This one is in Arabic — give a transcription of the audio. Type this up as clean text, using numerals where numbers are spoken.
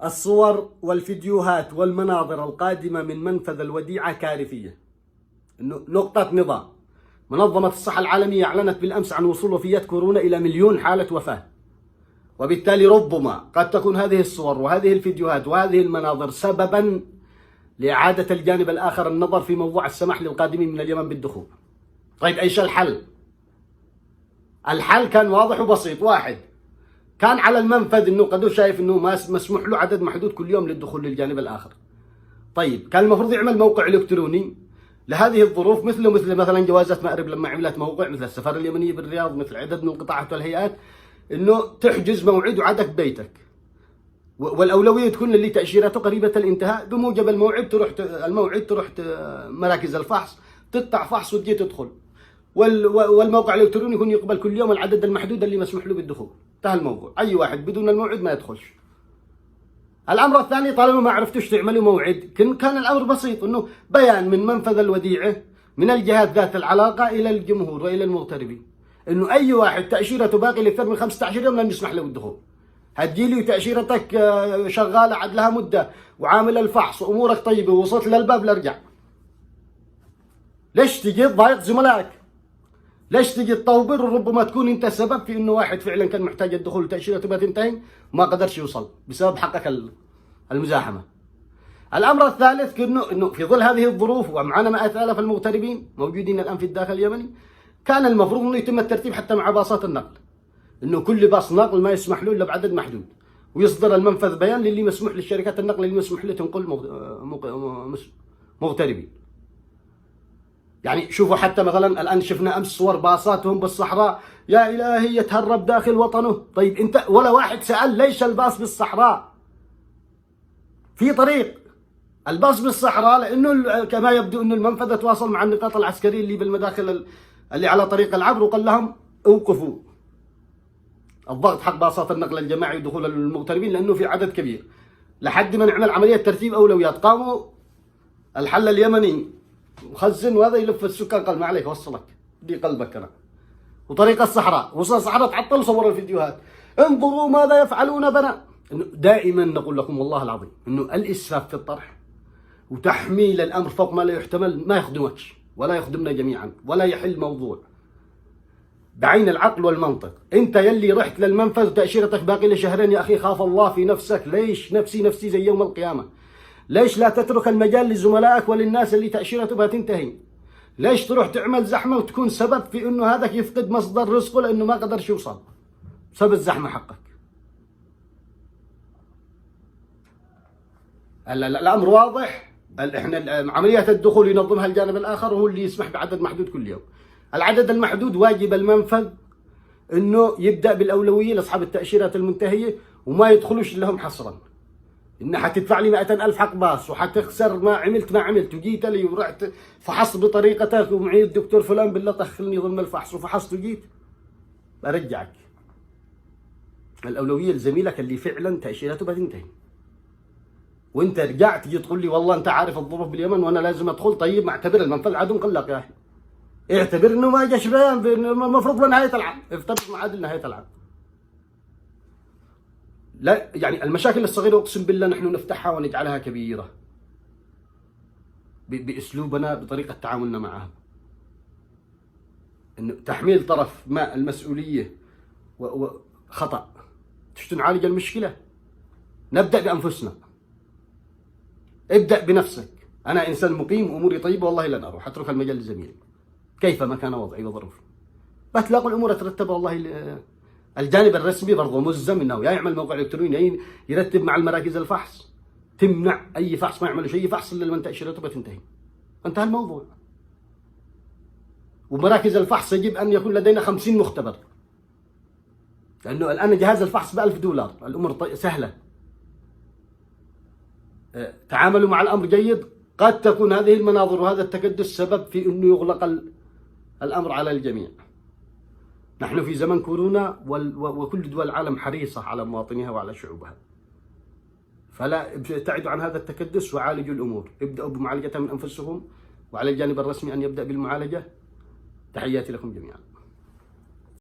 الصور والفيديوهات والمناظر القادمة من منفذ الوديعة كارثية. نقطة نظام. منظمة الصحة العالمية أعلنت بالأمس عن وصول وفيات كورونا إلى 1,000,000 حالة وفاة، وبالتالي ربما قد تكون هذه الصور وهذه الفيديوهات وهذه المناظر سببا لإعادة الجانب الآخر النظر في موضوع السماح للقادمين من اليمن بالدخول. طيب ايش الحل؟ الحل كان واضح وبسيط. واحد، كان على المنفذ انه قد شايف انه مسموح له عدد محدود كل يوم للدخول للجانب الاخر. طيب كان المفروض يعمل موقع الكتروني لهذه الظروف، مثل مثلا جوازات مأرب لما عملت موقع، مثل السفاره اليمنيه بالرياض، مثل عدد من القطاعات والهيئات، انه تحجز موعد وعدك بيتك، والاولويه تكون اللي تاشيرته قريبه الانتهاء، بموجب الموعد تروح مراكز الفحص، تقطع فحص وتجي تدخل، والموقع الالكتروني يكون يقبل كل يوم العدد المحدود اللي مسموح له بالدخول. انتهى الموضوع، اي واحد بدون الموعد ما يدخلش. الامر الثاني، طالما ما عرفتوش تعملوا موعد، كان الامر بسيط، انه بيان من منفذ الوديعه من الجهات ذات العلاقه الى الجمهور والى المغتربين، انه اي واحد تاشيرته باقي لاكثر من 15 يوم لن يسمح له بالدخول. هتجيلي وتاشيرتك شغاله عاد لها مده وعامل الفحص وامورك طيبه ووصلت للباب لارجع. ليش تجي تضايق زملائك؟ ليش تجي تطوبر؟ وربما تكون انت السبب في انه واحد فعلا كان محتاج الدخول وتاشيرته تبغى تنتهي وما قدرش يوصل بسبب حقك المزاحمه. الامر الثالث، انه في ظل هذه الظروف ومعنا 100,000 المغتربين موجودين الان في الداخل اليمني، كان المفروض انه يتم الترتيب حتى مع باصات النقل، انه كل باص نقل ما يسمح له الا بعدد محدود، ويصدر المنفذ بيان للي مسموح للشركات النقل اللي مسموح له تنقل مغتربين. يعني شوفوا، حتى مثلا الان شفنا امس صور باصاتهم بالصحراء، يا الهي يتهرب داخل وطنه. طيب انت ولا واحد سال ليش الباص بالصحراء؟ في طريق الباص بالصحراء، لانه كما يبدو انه المنفذ تواصل مع النقاط العسكريه اللي بالمداخل اللي على طريق العبر، وقال لهم اوقفوا الضغط حق باصات النقل الجماعي ودخول المغتربين لانه في عدد كبير، لحد ما نعمل عمليه ترتيب اولويات. قاموا الحل اليمني مخزن وهذا يلف السكان، قال ما عليك وصلك دي قلبك انا. وطريق الصحراء، وصل الصحراء تعطل وصور الفيديوهات، انظروا ماذا يفعلون بنا. انه دائما نقول لكم والله العظيم انه الاسفاف في الطرح وتحميل الامر فوق ما لا يحتمل ما يخدمكش ولا يخدمنا جميعا ولا يحل موضوع. بعين العقل والمنطق، انت يلي رحت للمنفذ وتاشيرتك باقي لشهرين، يا اخي خاف الله في نفسك. ليش نفسي نفسي زي يوم القيامه؟ ليش لا تترك المجال لزملائك وللناس اللي تاشيرتها تنتهي؟ ليش تروح تعمل زحمه وتكون سبب في انه هذاك يفقد مصدر رزقه لانه ما قدرش يوصل بسبب الزحمه حقك؟ الامر واضح. احنا عمليات الدخول ينظمها الجانب الاخر، وهو اللي يسمح بعدد محدود كل يوم. العدد المحدود واجب المنفذ انه يبدا بالاولويه لاصحاب التاشيرات المنتهيه، وما يدخلوش لهم حصرا. ان حتدفع لي 100,000 حق باص وحتخسر ما عملت وجيت لي ورحت فحصت بطريقتك ومعي الدكتور فلان بالله دخلني ضمن الفحص وفحصت وجيت، برجعك. الاولويه لزميلك اللي فعلا تاشيرته بتنتهي، وانت رجعت تجي تقول لي والله انت عارف الظروف باليمن وانا لازم ادخل. طيب ما اعتبر المنفذ عاد مقلق يا اخي، اعتبر انه ما جاش بيان المفروض لنهايه العام، افترض معاد لنهايه العام. لا يعني المشاكل الصغيره اقسم بالله نحن نفتحها ونجعلها كبيره باسلوبنا بطريقه تعاملنا معها. انه تحميل طرف ما المسؤوليه وخطا. تشتو نعالج المشكله، نبدا بانفسنا. ابدا بنفسك. انا انسان مقيم اموري طيبه والله لن اروح اترك المجال لزميلي كيفما كان وضعي وظروفي. بتلاقوا الامور ترتب. والله الجانب الرسمي برضه ملزم انه يا يعمل موقع الكتروني يرتب مع المراكز الفحص، تمنع اي فحص، ما يعملوا اي فحص الا لما تاشيرته بتنتهي. انتهى الموضوع. ومراكز الفحص يجب ان يكون لدينا 50 مختبر، لانه الان جهاز الفحص ب$1000، الامور سهله. تعاملوا مع الامر جيد. قد تكون هذه المناظر وهذا التكدس سبب في انه يغلق الامر على الجميع. نحن في زمن كورونا وكل دول العالم حريصة على مواطنيها وعلى شعوبها، فلا ابتعدوا عن هذا التكدس وعالجوا الأمور. ابدأوا بمعالجتها من أنفسهم، وعلى الجانب الرسمي أن يبدأ بالمعالجة. تحياتي لكم جميعا.